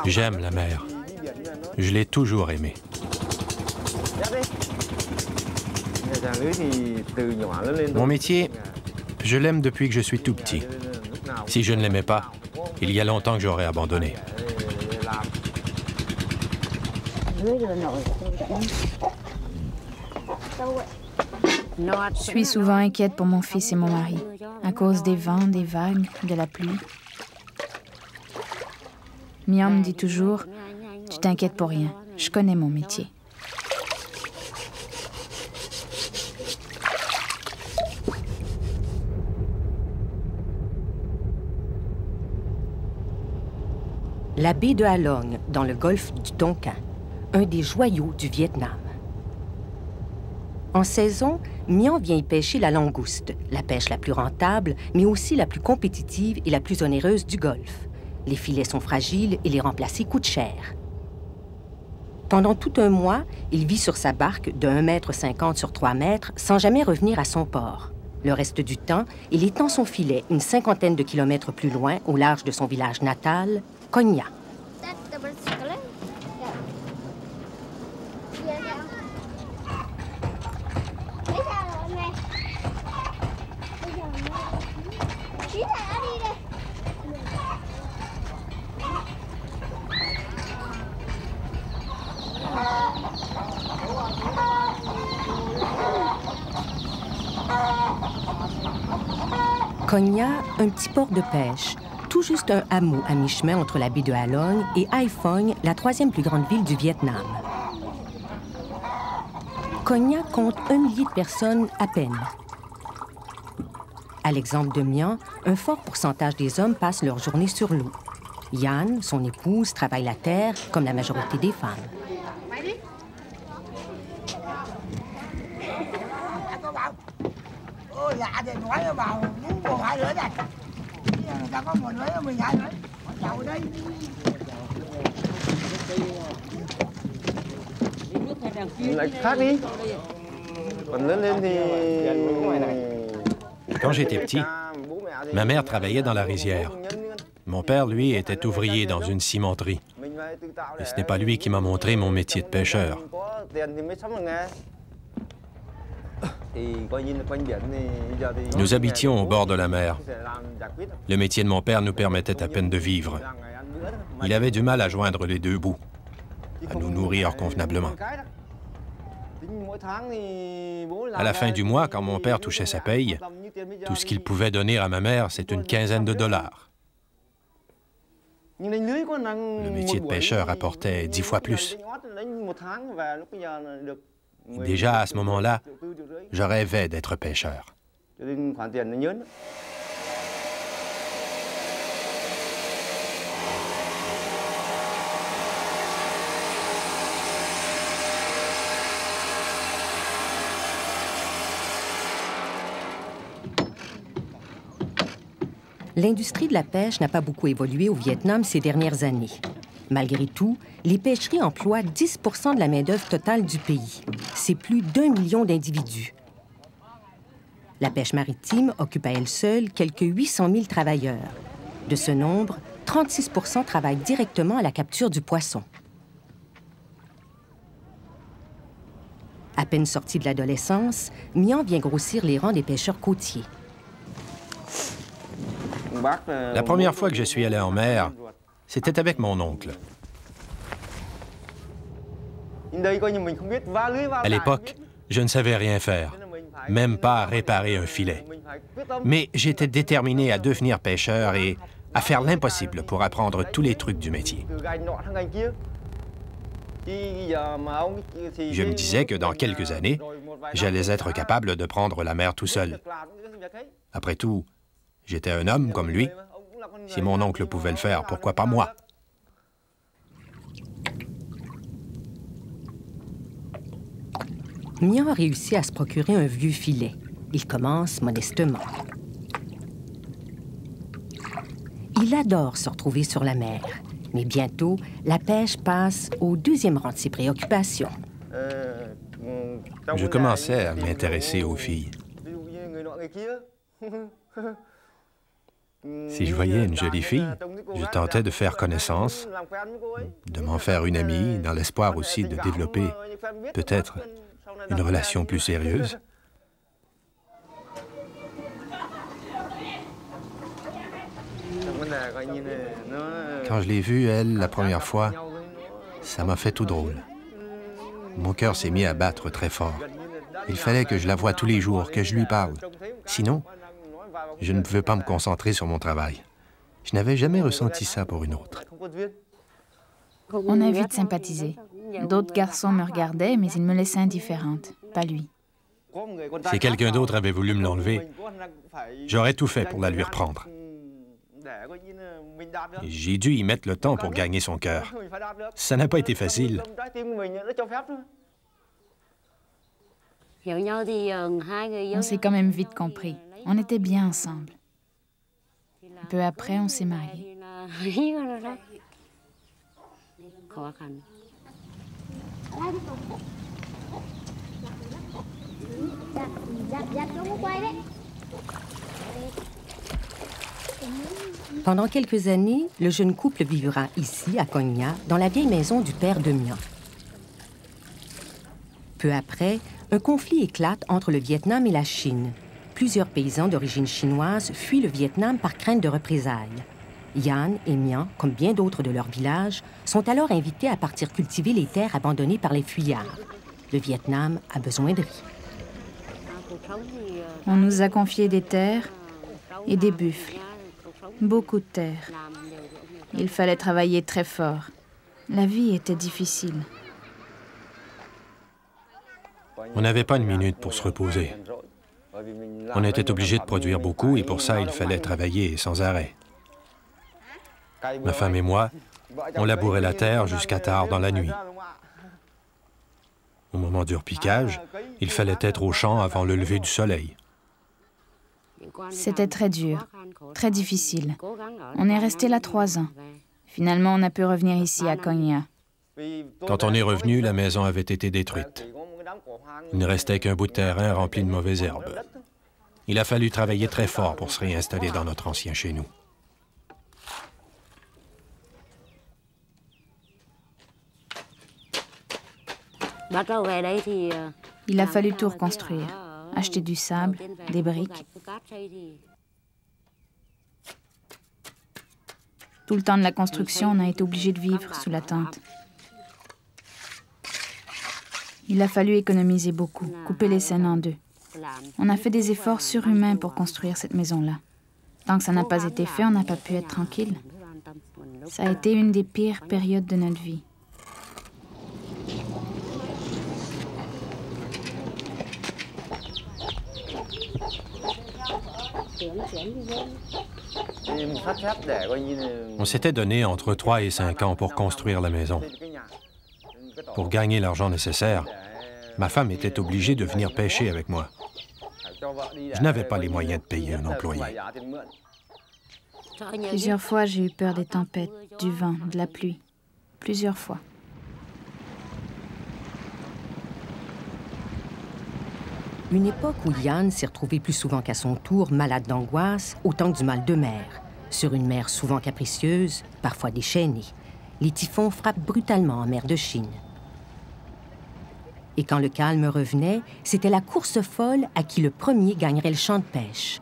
J'aime la mer. Je l'ai toujours aimée. Mon métier, je l'aime depuis que je suis tout petit. Si je ne l'aimais pas, il y a longtemps que j'aurais abandonné. Je suis souvent inquiète pour mon fils et mon mari, à cause des vents, des vagues, de la pluie. Mian me dit toujours, « Tu t'inquiètes pour rien, je connais mon métier. » La baie de Halong, dans le golfe du Tonkin, un des joyaux du Vietnam. En saison, Mian vient y pêcher la langouste, la pêche la plus rentable, mais aussi la plus compétitive et la plus onéreuse du golfe. Les filets sont fragiles et les remplacer coûte cher. Pendant tout un mois, il vit sur sa barque de 1,50 m sur 3 mètres sans jamais revenir à son port. Le reste du temps, il étend son filet une cinquantaine de kilomètres plus loin, au large de son village natal, Coi Nha. Coi Nha, un petit port de pêche, tout juste un hameau à mi-chemin entre la baie de Halong et Hai Phong, la troisième plus grande ville du Vietnam. Coi Nha compte 1 millier de personnes à peine. À l'exemple de Mian, un fort pourcentage des hommes passent leur journée sur l'eau. Yan, son épouse, travaille la terre, comme la majorité des femmes. Quand j'étais petit, ma mère travaillait dans la rizière. Mon père, lui, était ouvrier dans une cimenterie. Et ce n'est pas lui qui m'a montré mon métier de pêcheur. Nous habitions au bord de la mer. Le métier de mon père nous permettait à peine de vivre. Il avait du mal à joindre les deux bouts, à nous nourrir convenablement. À la fin du mois, quand mon père touchait sa paye, tout ce qu'il pouvait donner à ma mère, c'est une quinzaine de dollars. Le métier de pêcheur apportait 10 fois plus. Déjà, à ce moment-là, je rêvais d'être pêcheur. L'industrie de la pêche n'a pas beaucoup évolué au Vietnam ces dernières années. Malgré tout, les pêcheries emploient 10 % de la main-d'œuvre totale du pays. C'est plus d'1 million d'individus. La pêche maritime occupe à elle seule quelques 800 000 travailleurs. De ce nombre, 36 % travaillent directement à la capture du poisson. À peine sorti de l'adolescence, Mian vient grossir les rangs des pêcheurs côtiers. La première fois que je suis allé en mer, c'était avec mon oncle. À l'époque, je ne savais rien faire, même pas réparer un filet. Mais j'étais déterminé à devenir pêcheur et à faire l'impossible pour apprendre tous les trucs du métier. Je me disais que dans quelques années, j'allais être capable de prendre la mer tout seul. Après tout, j'étais un homme comme lui. Si mon oncle pouvait le faire, pourquoi pas moi? Mian a réussi à se procurer un vieux filet. Il commence modestement. Il adore se retrouver sur la mer, mais bientôt, la pêche passe au deuxième rang de ses préoccupations. Je commençais à m'intéresser aux filles. Si je voyais une jolie fille, je tentais de faire connaissance, de m'en faire une amie, dans l'espoir aussi de développer, peut-être, une relation plus sérieuse. Quand je l'ai vue, elle, la première fois, ça m'a fait tout drôle. Mon cœur s'est mis à battre très fort. Il fallait que je la voie tous les jours, que je lui parle. Sinon, je ne pouvais pas me concentrer sur mon travail. Je n'avais jamais ressenti ça pour une autre. On a vite sympathisé. D'autres garçons me regardaient, mais ils me laissaient indifférente. Pas lui. Si quelqu'un d'autre avait voulu me l'enlever, j'aurais tout fait pour la lui reprendre. J'ai dû y mettre le temps pour gagner son cœur. Ça n'a pas été facile. On s'est quand même vite compris. On était bien ensemble. Peu après, on s'est mariés. Pendant quelques années, le jeune couple vivra ici, à Koh Nha, dans la vieille maison du père de Mian. Peu après, un conflit éclate entre le Vietnam et la Chine. Plusieurs paysans d'origine chinoise fuient le Vietnam par crainte de représailles. Yan et Mian, comme bien d'autres de leur village, sont alors invités à partir cultiver les terres abandonnées par les fuyards. Le Vietnam a besoin de riz. On nous a confié des terres et des buffles. Beaucoup de terre. Il fallait travailler très fort. La vie était difficile. On n'avait pas une minute pour se reposer. On était obligé de produire beaucoup et pour ça, il fallait travailler sans arrêt. Ma femme et moi, on labourait la terre jusqu'à tard dans la nuit. Au moment du repiquage, il fallait être au champ avant le lever du soleil. C'était très dur, très difficile. On est resté là 3 ans. Finalement, on a pu revenir ici à Koh Nha. Quand on est revenu, la maison avait été détruite. Il ne restait qu'un bout de terrain rempli de mauvaises herbes. Il a fallu travailler très fort pour se réinstaller dans notre ancien chez nous. Il a fallu tout reconstruire. Acheter du sable, des briques. Tout le temps de la construction, on a été obligé de vivre sous la tente. Il a fallu économiser beaucoup, couper les scènes en 2. On a fait des efforts surhumains pour construire cette maison-là. Tant que ça n'a pas été fait, on n'a pas pu être tranquille. Ça a été une des pires périodes de notre vie. On s'était donné entre 3 et 5 ans pour construire la maison. Pour gagner l'argent nécessaire, ma femme était obligée de venir pêcher avec moi. Je n'avais pas les moyens de payer un employé. Plusieurs fois, j'ai eu peur des tempêtes, du vent, de la pluie. Plusieurs fois. Une époque où Yan s'est retrouvé plus souvent qu'à son tour malade d'angoisse, autant que du mal de mer. Sur une mer souvent capricieuse, parfois déchaînée, les typhons frappent brutalement en mer de Chine. Et quand le calme revenait, c'était la course folle à qui le premier gagnerait le champ de pêche.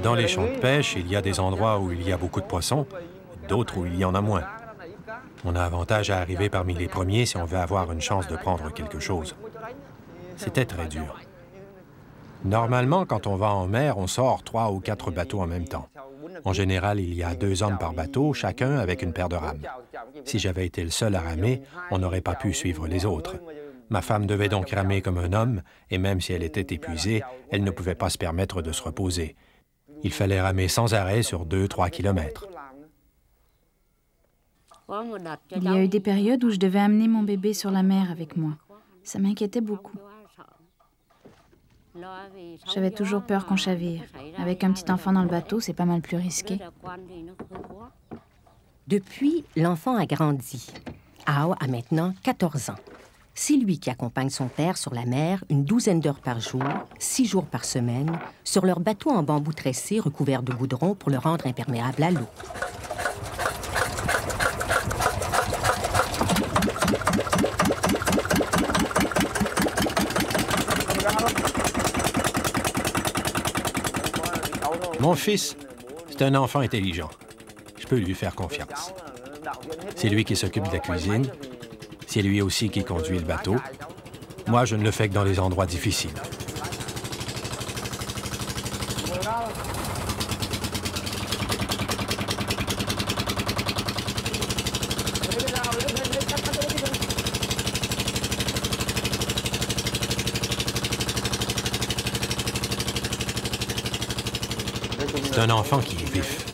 Dans les champs de pêche, il y a des endroits où il y a beaucoup de poissons, d'autres où il y en a moins. On a avantage à arriver parmi les premiers si on veut avoir une chance de prendre quelque chose. C'était très dur. Normalement, quand on va en mer, on sort 3 ou 4 bateaux en même temps. En général, il y a 2 hommes par bateau, chacun avec une paire de rames. Si j'avais été le seul à ramer, on n'aurait pas pu suivre les autres. Ma femme devait donc ramer comme un homme, et même si elle était épuisée, elle ne pouvait pas se permettre de se reposer. Il fallait ramer sans arrêt sur 2-3 kilomètres. Il y a eu des périodes où je devais amener mon bébé sur la mer avec moi. Ça m'inquiétait beaucoup. J'avais toujours peur qu'on chavire. Avec un petit enfant dans le bateau, c'est pas mal plus risqué. Depuis, l'enfant a grandi. Ao a maintenant 14 ans. C'est lui qui accompagne son père sur la mer une douzaine d'heures par jour, 6 jours par semaine, sur leur bateau en bambou tressé recouvert de goudron pour le rendre imperméable à l'eau. Mon fils, c'est un enfant intelligent. Je peux lui faire confiance. C'est lui qui s'occupe de la cuisine. C'est lui aussi qui conduit le bateau. Moi, je ne le fais que dans les endroits difficiles. C'est un enfant qui est vif.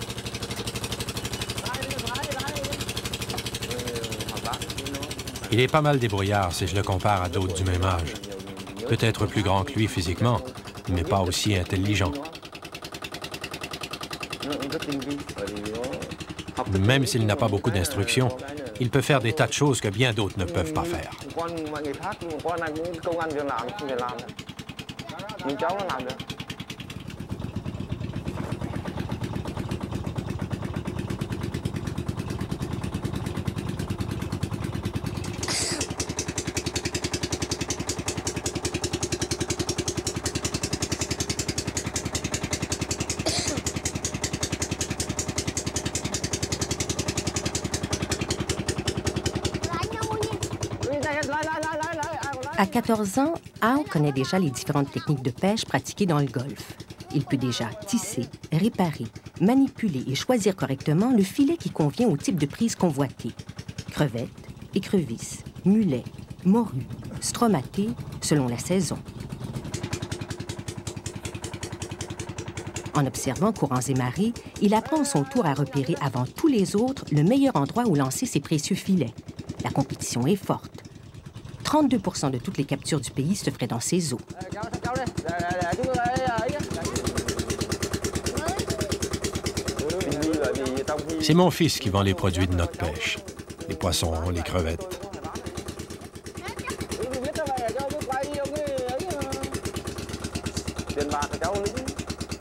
Il est pas mal débrouillard si je le compare à d'autres du même âge. Peut-être plus grand que lui physiquement, mais pas aussi intelligent. Même s'il n'a pas beaucoup d'instructions, il peut faire des tas de choses que bien d'autres ne peuvent pas faire. À 14 ans, Ao connaît déjà les différentes techniques de pêche pratiquées dans le Golfe. Il peut déjà tisser, réparer, manipuler et choisir correctement le filet qui convient au type de prise convoitée. Crevettes, écrevisses, mulets, morues, stromatées, selon la saison. En observant courants et marées, il apprend à son tour à repérer avant tous les autres le meilleur endroit où lancer ses précieux filets. La compétition est forte. 32 % de toutes les captures du pays se feraient dans ces eaux. C'est mon fils qui vend les produits de notre pêche. Les poissons, les crevettes.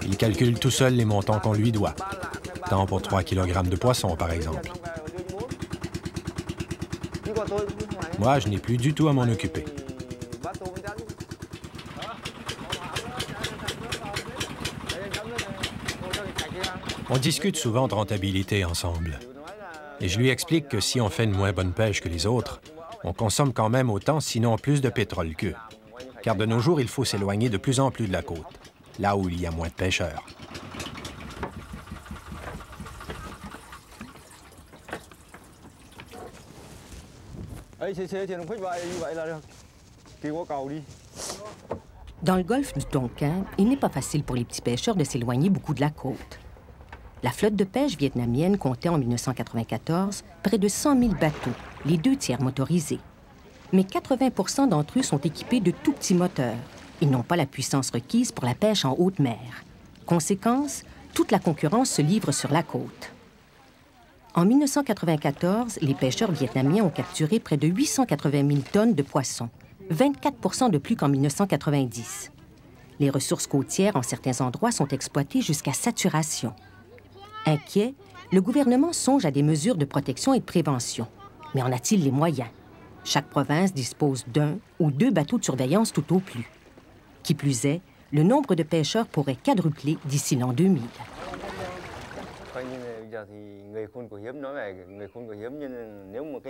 Il calcule tout seul les montants qu'on lui doit. Tant pour 3 kg de poissons, par exemple. Moi, je n'ai plus du tout à m'en occuper. On discute souvent de rentabilité ensemble. Et je lui explique que si on fait une moins bonne pêche que les autres, on consomme quand même autant, sinon plus de pétrole qu'eux. Car de nos jours, il faut s'éloigner de plus en plus de la côte, là où il y a moins de pêcheurs. Dans le golfe du Tonkin, il n'est pas facile pour les petits pêcheurs de s'éloigner beaucoup de la côte. La flotte de pêche vietnamienne comptait en 1994 près de 100 000 bateaux, les 2/3 motorisés. Mais 80 % d'entre eux sont équipés de tout petits moteurs. Ils n'ont pas la puissance requise pour la pêche en haute mer. Conséquence, toute la concurrence se livre sur la côte. En 1994, les pêcheurs vietnamiens ont capturé près de 880 000 tonnes de poissons, 24 % de plus qu'en 1990. Les ressources côtières en certains endroits sont exploitées jusqu'à saturation. Inquiet, le gouvernement songe à des mesures de protection et de prévention. Mais en a-t-il les moyens? Chaque province dispose d'1 ou 2 bateaux de surveillance tout au plus. Qui plus est, le nombre de pêcheurs pourrait quadrupler d'ici l'an 2000.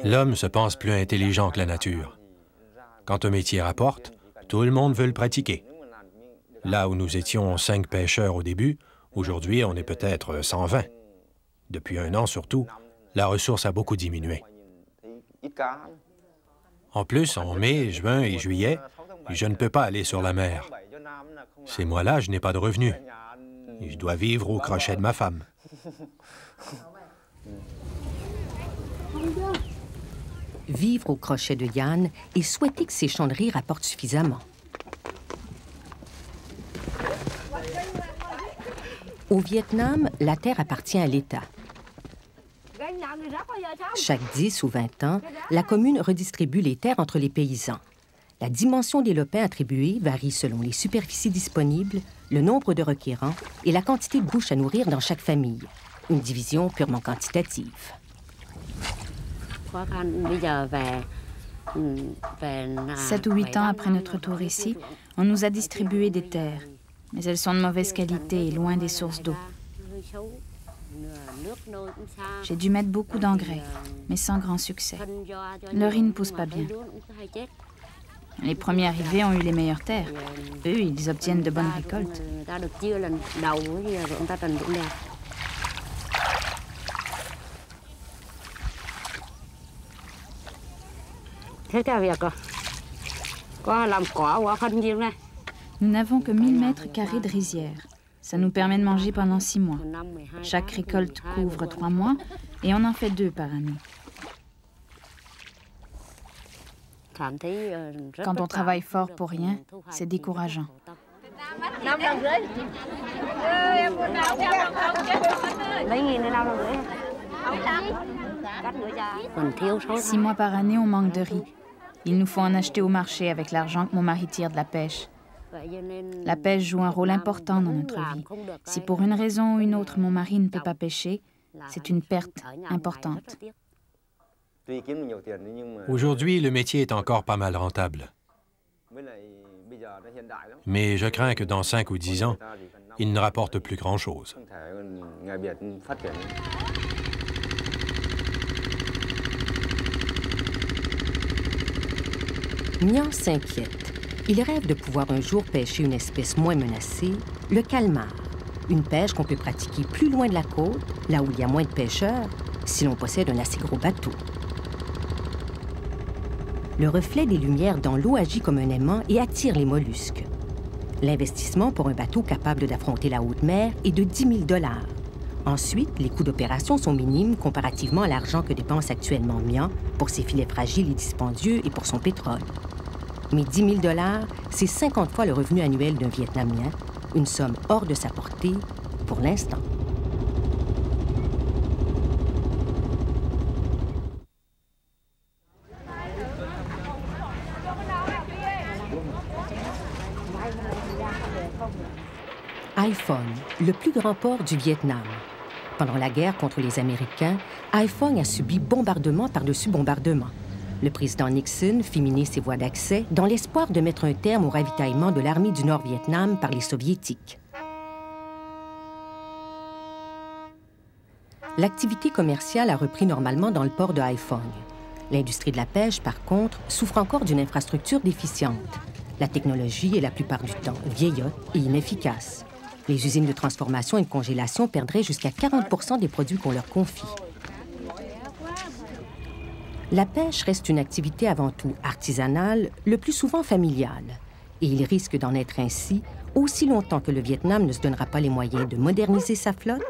L'homme se pense plus intelligent que la nature. Quand un métier rapporte, tout le monde veut le pratiquer. Là où nous étions 5 pêcheurs au début, aujourd'hui, on est peut-être 120. Depuis un an surtout, la ressource a beaucoup diminué. En plus, en mai, juin et juillet, je ne peux pas aller sur la mer. Ces mois-là, je n'ai pas de revenus. Et je dois vivre au crochet de ma femme. Vivre au crochet de Yann et souhaiter que ses chanderies rapportent suffisamment. Au Vietnam, la terre appartient à l'État. Chaque 10 ou 20 ans, la commune redistribue les terres entre les paysans. La dimension des lopins attribués varie selon les superficies disponibles, le nombre de requérants et la quantité de bouches à nourrir dans chaque famille. Une division purement quantitative. 7 ou 8 ans après notre tour ici, on nous a distribué des terres, mais elles sont de mauvaise qualité et loin des sources d'eau. J'ai dû mettre beaucoup d'engrais, mais sans grand succès. Le riz ne pousse pas bien. Les premiers arrivés ont eu les meilleures terres. Eux, ils obtiennent de bonnes récoltes. Nous n'avons que 1000 mètres carrés de rizière. Ça nous permet de manger pendant 6 mois. Chaque récolte couvre 3 mois et on en fait 2 par année. Quand on travaille fort pour rien, c'est décourageant. Six mois par année, on manque de riz. Il nous faut en acheter au marché avec l'argent que mon mari tire de la pêche. La pêche joue un rôle important dans notre vie. Si pour une raison ou une autre mon mari ne peut pas pêcher, c'est une perte importante. Aujourd'hui, le métier est encore pas mal rentable. Mais je crains que dans 5 ou 10 ans, il ne rapporte plus grand-chose. Nhan s'inquiète. Il rêve de pouvoir un jour pêcher une espèce moins menacée, le calmar, une pêche qu'on peut pratiquer plus loin de la côte, là où il y a moins de pêcheurs, si l'on possède un assez gros bateau. Le reflet des lumières dans l'eau agit comme un aimant et attire les mollusques. L'investissement pour un bateau capable d'affronter la haute mer est de 10 000 $. Ensuite, les coûts d'opération sont minimes comparativement à l'argent que dépense actuellement Nhan pour ses filets fragiles et dispendieux et pour son pétrole. Mais 10 000 $, c'est 50 fois le revenu annuel d'un Vietnamien, une somme hors de sa portée pour l'instant. Haiphong, le plus grand port du Vietnam. Pendant la guerre contre les Américains, Haiphong a subi bombardement par-dessus bombardement. Le président Nixon fit miner ses voies d'accès dans l'espoir de mettre un terme au ravitaillement de l'armée du Nord-Vietnam par les Soviétiques. L'activité commerciale a repris normalement dans le port de Haiphong. L'industrie de la pêche, par contre, souffre encore d'une infrastructure déficiente. La technologie est la plupart du temps vieillotte et inefficace. Les usines de transformation et de congélation perdraient jusqu'à 40 des produits qu'on leur confie. La pêche reste une activité avant tout artisanale, le plus souvent familiale. Et il risque d'en être ainsi aussi longtemps que le Vietnam ne se donnera pas les moyens de moderniser sa flotte,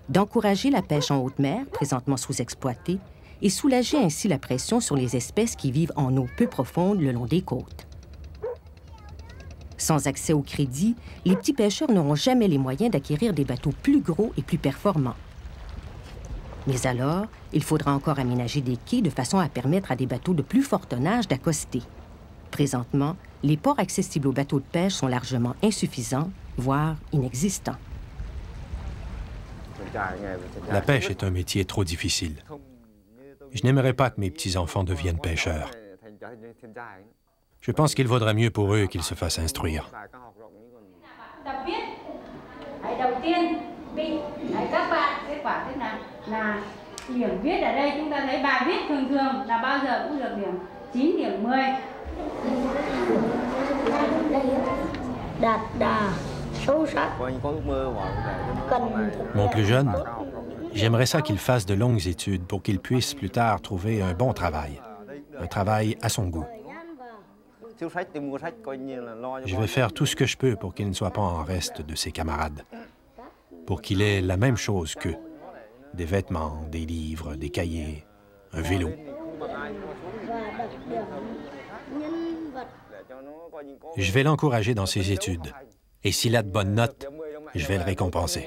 d'encourager la pêche en haute mer, présentement sous-exploitée, et soulager ainsi la pression sur les espèces qui vivent en eau peu profonde le long des côtes. Sans accès au crédit, les petits pêcheurs n'auront jamais les moyens d'acquérir des bateaux plus gros et plus performants. Mais alors, il faudra encore aménager des quais de façon à permettre à des bateaux de plus fort tonnage d'accoster. Présentement, les ports accessibles aux bateaux de pêche sont largement insuffisants, voire inexistants. La pêche est un métier trop difficile. Je n'aimerais pas que mes petits-enfants deviennent pêcheurs. Je pense qu'il vaudrait mieux pour eux qu'ils se fassent instruire. Mon plus jeune, j'aimerais ça qu'il fasse de longues études pour qu'il puisse plus tard trouver un bon travail. Un travail à son goût. Je vais faire tout ce que je peux pour qu'il ne soit pas en reste de ses camarades, pour qu'il ait la même chose qu'eux, des vêtements, des livres, des cahiers, un vélo. Je vais l'encourager dans ses études, et s'il a de bonnes notes, je vais le récompenser.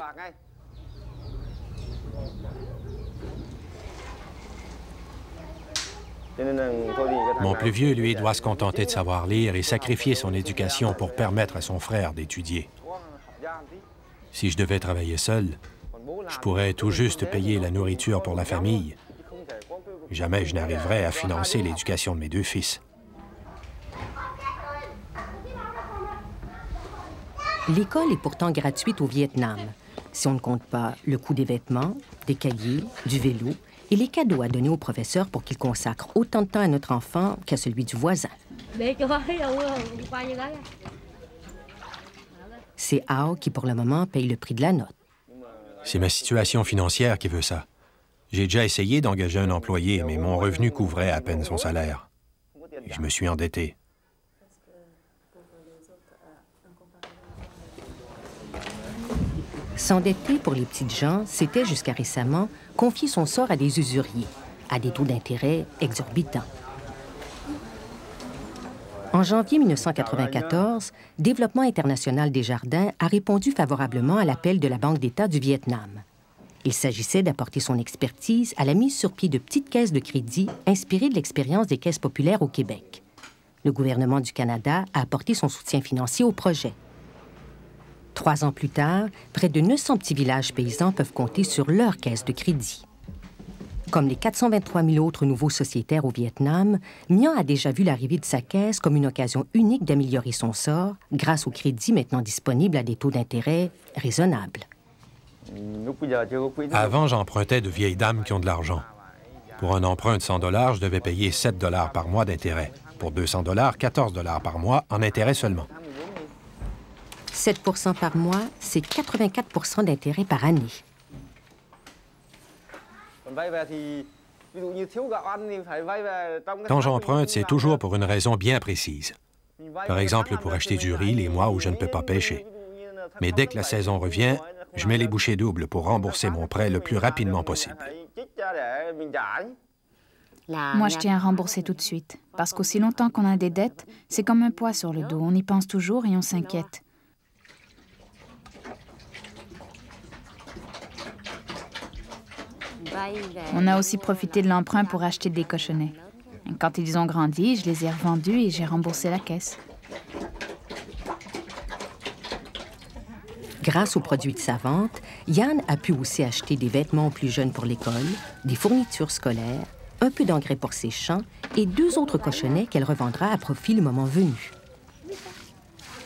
Mon plus vieux, lui, doit se contenter de savoir lire et sacrifier son éducation pour permettre à son frère d'étudier. Si je devais travailler seul, je pourrais tout juste payer la nourriture pour la famille. Jamais je n'arriverais à financer l'éducation de mes deux fils. L'école est pourtant gratuite au Vietnam, si on ne compte pas le coût des vêtements, des cahiers, du vélo et les cadeaux à donner aux professeurs pour qu'ils consacrent autant de temps à notre enfant qu'à celui du voisin. C'est Ao qui, pour le moment, paye le prix de la note. C'est ma situation financière qui veut ça. J'ai déjà essayé d'engager un employé, mais mon revenu couvrait à peine son salaire. Et je me suis endetté. S'endetter pour les petites gens, c'était jusqu'à récemment confier son sort à des usuriers, à des taux d'intérêt exorbitants. En janvier 1994, Développement international Desjardins a répondu favorablement à l'appel de la Banque d'État du Vietnam. Il s'agissait d'apporter son expertise à la mise sur pied de petites caisses de crédit inspirées de l'expérience des caisses populaires au Québec. Le gouvernement du Canada a apporté son soutien financier au projet. 3 ans plus tard, près de 900 petits villages paysans peuvent compter sur leur caisse de crédit. Comme les 423 000 autres nouveaux sociétaires au Vietnam, Mian a déjà vu l'arrivée de sa caisse comme une occasion unique d'améliorer son sort grâce au crédit maintenant disponible à des taux d'intérêt raisonnables. Avant, j'empruntais de vieilles dames qui ont de l'argent. Pour un emprunt de 100 $ je devais payer 7 $ par mois d'intérêt. Pour 200 $, 14 $ par mois en intérêt seulement. 7 % par mois, c'est 84 % d'intérêt par année. Quand j'emprunte, c'est toujours pour une raison bien précise. Par exemple, pour acheter du riz les mois où je ne peux pas pêcher. Mais dès que la saison revient, je mets les bouchées doubles pour rembourser mon prêt le plus rapidement possible. Moi, je tiens à rembourser tout de suite, parce qu'aussi longtemps qu'on a des dettes, c'est comme un poids sur le dos. On y pense toujours et on s'inquiète. On a aussi profité de l'emprunt pour acheter des cochonnets. Quand ils ont grandi, je les ai revendus et j'ai remboursé la caisse. Grâce aux produits de sa vente, Yann a pu aussi acheter des vêtements aux plus jeunes pour l'école, des fournitures scolaires, un peu d'engrais pour ses champs et 2 autres cochonnets qu'elle revendra à profit le moment venu.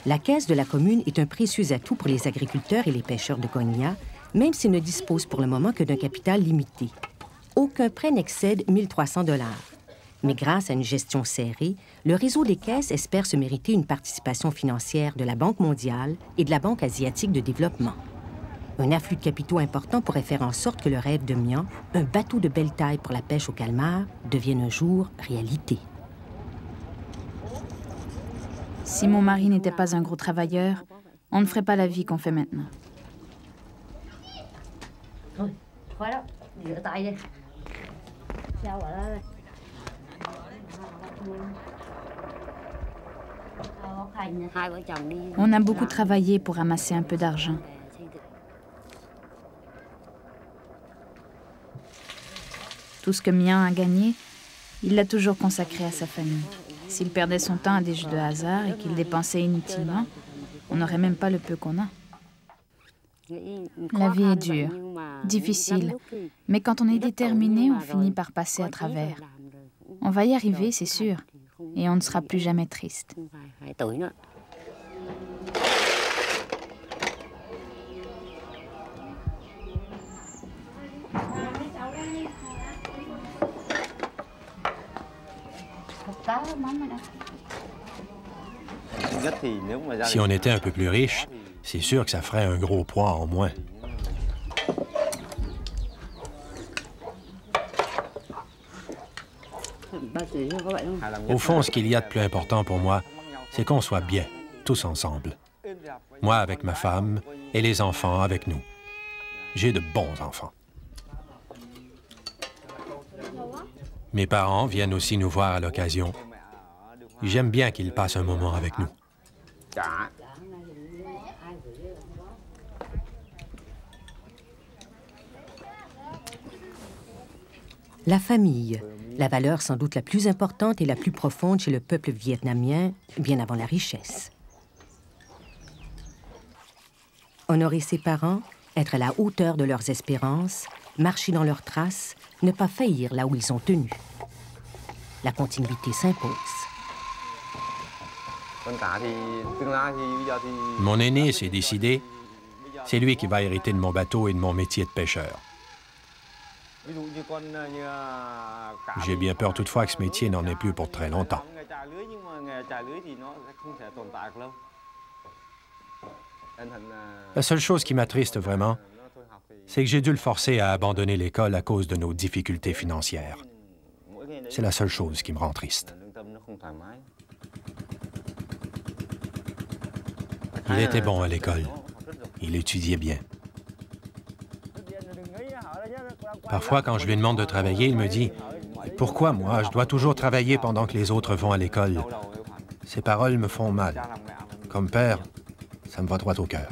La caisse de la commune est un précieux atout pour les agriculteurs et les pêcheurs de Cogna, même s'ils ne disposent pour le moment que d'un capital limité. Aucun prêt n'excède 1 300 $. Mais grâce à une gestion serrée, le réseau des caisses espère se mériter une participation financière de la Banque mondiale et de la Banque asiatique de développement. Un afflux de capitaux important pourrait faire en sorte que le rêve de Mian, un bateau de belle taille pour la pêche au calmar, devienne un jour réalité. Si mon mari n'était pas un gros travailleur, on ne ferait pas la vie qu'on fait maintenant. On a beaucoup travaillé pour amasser un peu d'argent. Tout ce que Mian a gagné, il l'a toujours consacré à sa famille. S'il perdait son temps à des jeux de hasard et qu'il dépensait inutilement, on n'aurait même pas le peu qu'on a. La vie est dure, difficile, mais quand on est déterminé, on finit par passer à travers. On va y arriver, c'est sûr, et on ne sera plus jamais triste. Si on était un peu plus riche, c'est sûr que ça ferait un gros poids en moins. Au fond, ce qu'il y a de plus important pour moi, c'est qu'on soit bien, tous ensemble. Moi avec ma femme et les enfants avec nous. J'ai de bons enfants. Mes parents viennent aussi nous voir à l'occasion. J'aime bien qu'ils passent un moment avec nous. La famille, la valeur sans doute la plus importante et la plus profonde chez le peuple vietnamien, bien avant la richesse. Honorer ses parents, être à la hauteur de leurs espérances, marcher dans leurs traces, ne pas faillir là où ils ont tenu. La continuité s'impose. Mon aîné s'est décidé, c'est lui qui va hériter de mon bateau et de mon métier de pêcheur. J'ai bien peur toutefois que ce métier n'en ait plus pour très longtemps. La seule chose qui m'attriste vraiment, c'est que j'ai dû le forcer à abandonner l'école à cause de nos difficultés financières. C'est la seule chose qui me rend triste. Il était bon à l'école. Il étudiait bien. Parfois, quand je lui demande de travailler, il me dit « Pourquoi moi, je dois toujours travailler pendant que les autres vont à l'école? » Ces paroles me font mal. Comme père, ça me va droit au cœur.